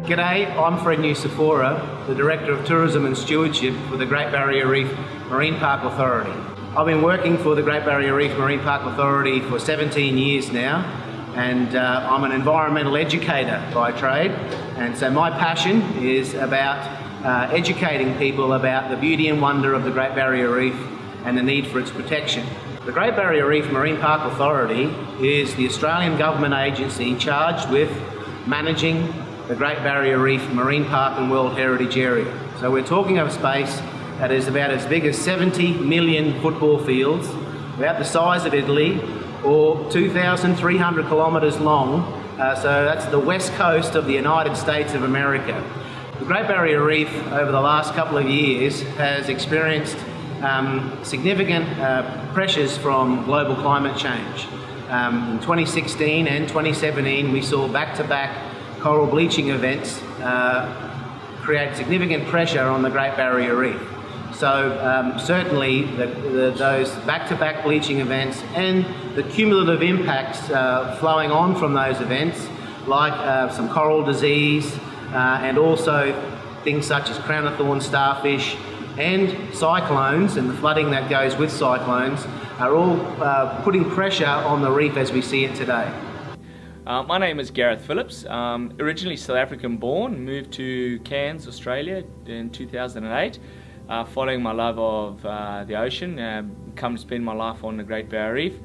G'day, I'm Fred Nusafora, the Director of Tourism and Stewardship for the Great Barrier Reef Marine Park Authority. I've been working for the Great Barrier Reef Marine Park Authority for 17 years now, and I'm an environmental educator by trade, and so my passion is about educating people about the beauty and wonder of the Great Barrier Reef and the need for its protection. The Great Barrier Reef Marine Park Authority is the Australian government agency charged with managing the Great Barrier Reef Marine Park and World Heritage Area. So we're talking of a space that is about as big as 70 million football fields, about the size of Italy, or 2,300 kilometres long. So that's the west coast of the United States of America. The Great Barrier Reef over the last couple of years has experienced significant pressures from global climate change. In 2016 and 2017 we saw back-to-back coral bleaching events create significant pressure on the Great Barrier Reef. So certainly those back-to-back bleaching events and the cumulative impacts flowing on from those events, like some coral disease and also things such as crown of thorns starfish and cyclones and the flooding that goes with cyclones, are all putting pressure on the reef as we see it today. My name is Gareth Phillips, originally South African born, moved to Cairns, Australia in 2008, following my love of the ocean, come to spend my life on the Great Barrier Reef.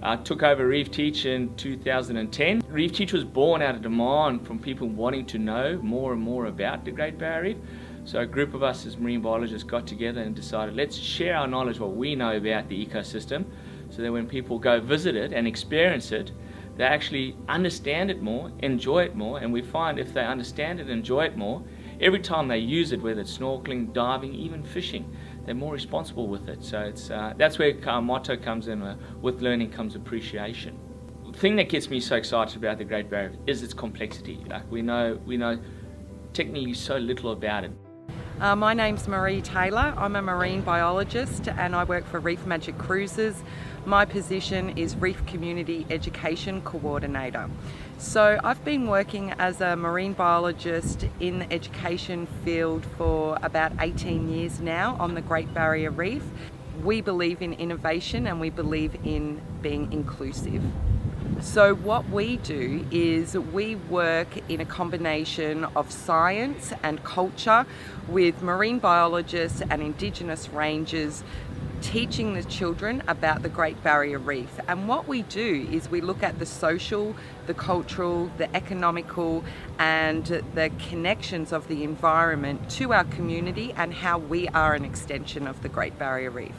I took over Reef Teach in 2010. Reef Teach was born out of demand from people wanting to know more and more about the Great Barrier Reef. So a group of us as marine biologists got together and decided, let's share our knowledge, what we know about the ecosystem, so that when people go visit it and experience it, they actually understand it more, enjoy it more, and we find if they understand it and enjoy it more, every time they use it, whether it's snorkeling, diving, even fishing, they're more responsible with it. So it's that's where our motto comes in, with learning comes appreciation. The thing that gets me so excited about the Great Barrier is its complexity. Like we know technically so little about it. My name's Marie Taylor. I'm a marine biologist and I work for Reef Magic Cruises. My position is Reef Community Education Coordinator. So I've been working as a marine biologist in the education field for about 18 years now on the Great Barrier Reef. We believe in innovation and we believe in being inclusive. So what we do is we work in a combination of science and culture with marine biologists and Indigenous rangers, teaching the children about the Great Barrier Reef. And what we do is we look at the social, the cultural, the economical and the connections of the environment to our community and how we are an extension of the Great Barrier Reef.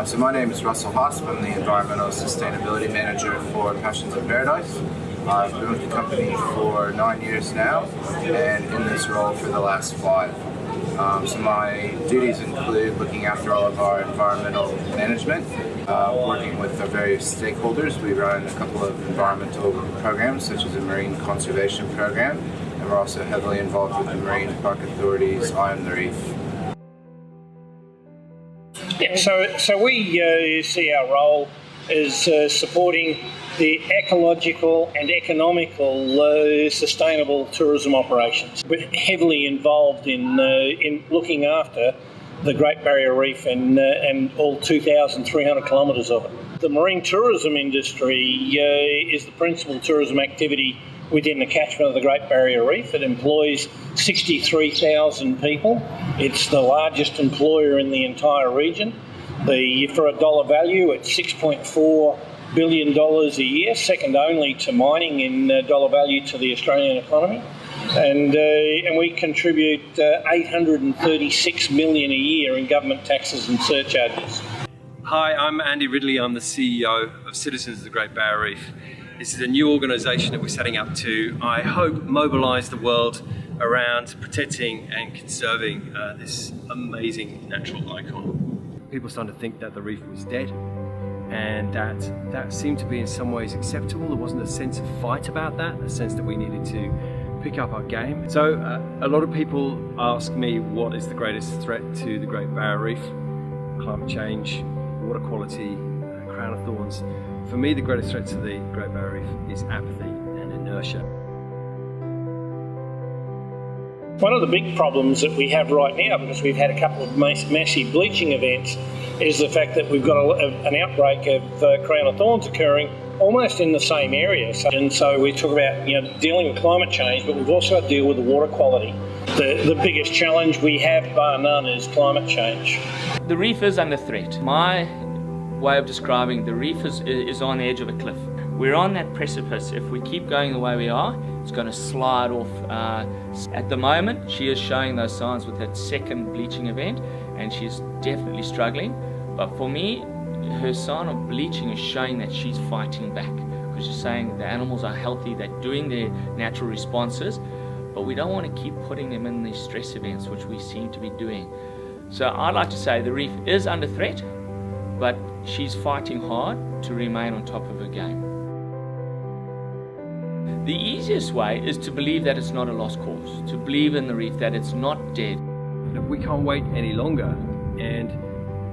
So my name is Russell Hosp. I'm the Environmental Sustainability Manager for Passions of Paradise. I've been with the company for 9 years now and in this role for the last 5. So my duties include looking after all of our environmental management, working with our various stakeholders. We run a couple of environmental programs such as a marine conservation program, and we're also heavily involved with the Marine Park Authority's Eye on the Reef. Yeah, so we see our role as supporting the ecological and economical sustainable tourism operations. We're heavily involved in looking after the Great Barrier Reef and all 2,300 kilometres of it. The marine tourism industry is the principal tourism activity within the catchment of the Great Barrier Reef. It employs 63,000 people. It's the largest employer in the entire region. For a dollar value, it's $6.4 billion a year, second only to mining in dollar value to the Australian economy. And we contribute $836 million a year in government taxes and surcharges. Hi, I'm Andy Ridley. I'm the CEO of Citizens of the Great Barrier Reef. This is a new organisation that we're setting up to, I hope, mobilise the world around protecting and conserving this amazing natural icon. People started to think that the reef was dead, and that seemed to be in some ways acceptable. There wasn't a sense of fight about that, a sense that we needed to pick up our game. So a lot of people ask me what is the greatest threat to the Great Barrier Reef? Climate change, water quality, crown of thorns. For me, the greatest threat to the Great Barrier Reef is apathy and inertia. One of the big problems that we have right now, because we've had a couple of massive bleaching events, is the fact that we've got an outbreak of crown of thorns occurring almost in the same area. And so we talk about dealing with climate change, but we've also got to deal with the water quality. The biggest challenge we have, bar none, is climate change. The reef is under threat. My way of describing the reef is on the edge of a cliff. We're on that precipice. If we keep going the way we are, it's going to slide off. At the moment, she is showing those signs with that second bleaching event, and she's definitely struggling. But for me, her sign of bleaching is showing that she's fighting back, because she's saying the animals are healthy, they're doing their natural responses, but we don't want to keep putting them in these stress events, which we seem to be doing. So I'd like to say the reef is under threat, but she's fighting hard to remain on top of her game. The easiest way is to believe that it's not a lost cause, to believe in the reef, that it's not dead. We can't wait any longer, and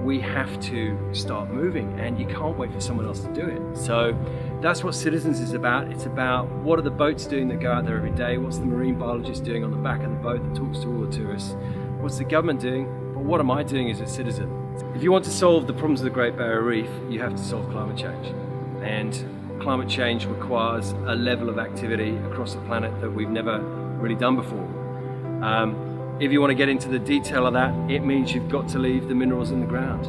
we have to start moving, and you can't wait for someone else to do it. So that's what Citizens is about. It's about what are the boats doing that go out there every day, what's the marine biologist doing on the back of the boat that talks to all the tourists, what's the government doing, but what am I doing as a citizen? If you want to solve the problems of the Great Barrier Reef, you have to solve climate change. And climate change requires a level of activity across the planet that we've never really done before. If you want to get into the detail of that, it means you've got to leave the minerals in the ground.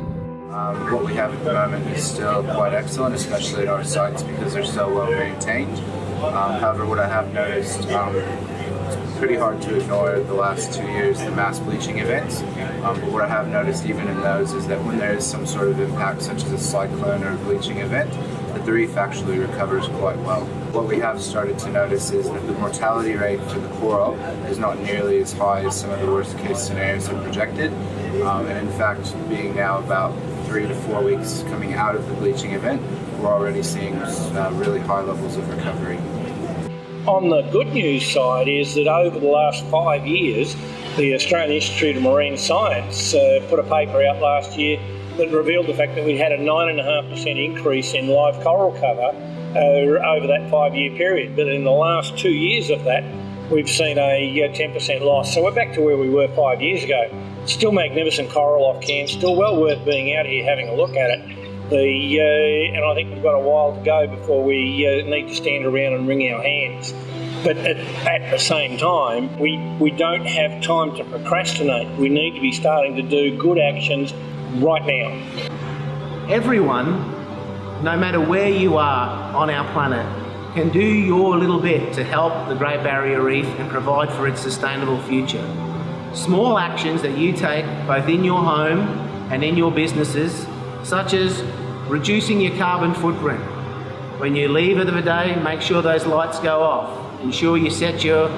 What we have at the moment is still quite excellent, especially at our sites, because they're so well maintained. However, what I have noticed, it's pretty hard to ignore the last 2 years, the mass bleaching events. But what I have noticed even in those is that when there is some sort of impact, such as a cyclone or a bleaching event, that the reef actually recovers quite well. What we have started to notice is that the mortality rate for the coral is not nearly as high as some of the worst case scenarios have projected. And in fact, being now about 3 to 4 weeks coming out of the bleaching event, we're already seeing really high levels of recovery. On the good news side is that over the last 5 years, the Australian Institute of Marine Science put a paper out last year that revealed the fact that we had a 9.5% increase in live coral cover over that 5-year period. But in the last 2 years of that, we've seen a 10% loss. So we're back to where we were 5 years ago. Still magnificent coral off Cairns, still well worth being out here having a look at it. And I think we've got a while to go before we need to stand around and wring our hands. But at the same time, we don't have time to procrastinate. We need to be starting to do good actions right now. Everyone, no matter where you are on our planet, can do your little bit to help the Great Barrier Reef and provide for its sustainable future. Small actions that you take both in your home and in your businesses, such as reducing your carbon footprint. When you leave at the day, make sure those lights go off. Ensure you set your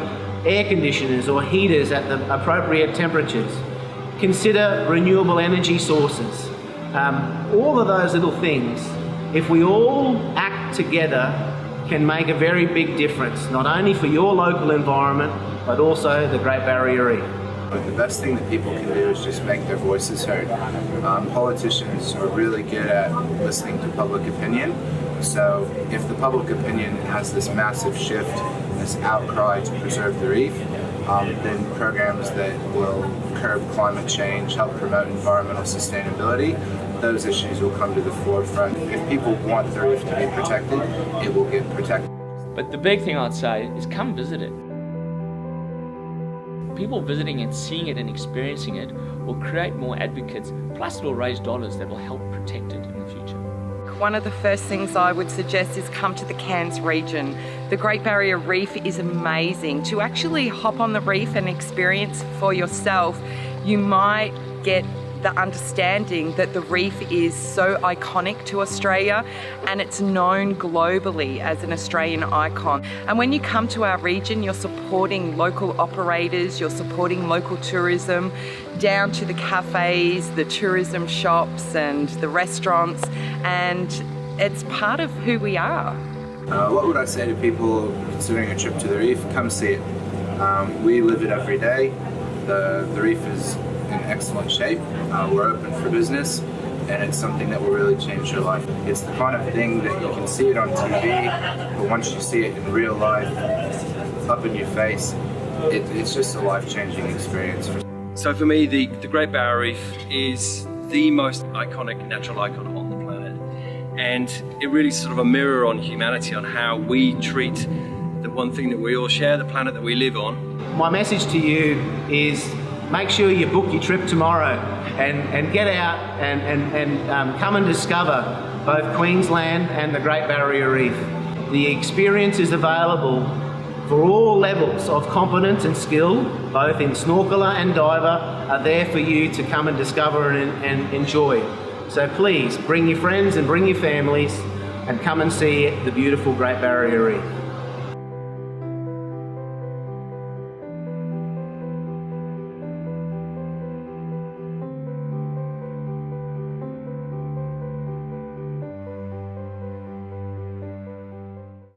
air conditioners or heaters at the appropriate temperatures. Consider renewable energy sources. All of those little things, if we all act together, can make a very big difference, not only for your local environment, but also the Great Barrier Reef. But the best thing that people can do is just make their voices heard. Politicians are really good at listening to public opinion. So if the public opinion has this massive shift, this outcry to preserve the reef, then programs that will curb climate change, help promote environmental sustainability, those issues will come to the forefront. If people want the reef to be protected, it will get protected. But the big thing I'd say is come visit it. People visiting and seeing it and experiencing it will create more advocates, plus it'll raise dollars that will help protect it in the future. One of the first things I would suggest is come to the Cairns region. The Great Barrier Reef is amazing. To actually hop on the reef and experience for yourself, you might get the understanding that the reef is so iconic to Australia and it's known globally as an Australian icon. And when you come to our region, you're supporting local operators, you're supporting local tourism, down to the cafes, the tourism shops and the restaurants, and it's part of who we are. What would I say to people considering a trip to the reef? Come see it. We live it every day. The reef is in excellent shape. We're open for business, and it's something that will really change your life. It's the kind of thing that you can see it on TV, but once you see it in real life, up in your face, it's just a life-changing experience. So for me, the Great Barrier Reef is the most iconic natural icon on the planet. And it really is sort of a mirror on humanity, on how we treat the one thing that we all share, the planet that we live on. My message to you is make sure you book your trip tomorrow and get out and come and discover both Queensland and the Great Barrier Reef. The experience is available for all levels of competence and skill, both in snorkeler and diver, are there for you to come and discover and enjoy. So please bring your friends and bring your families and come and see the beautiful Great Barrier Reef.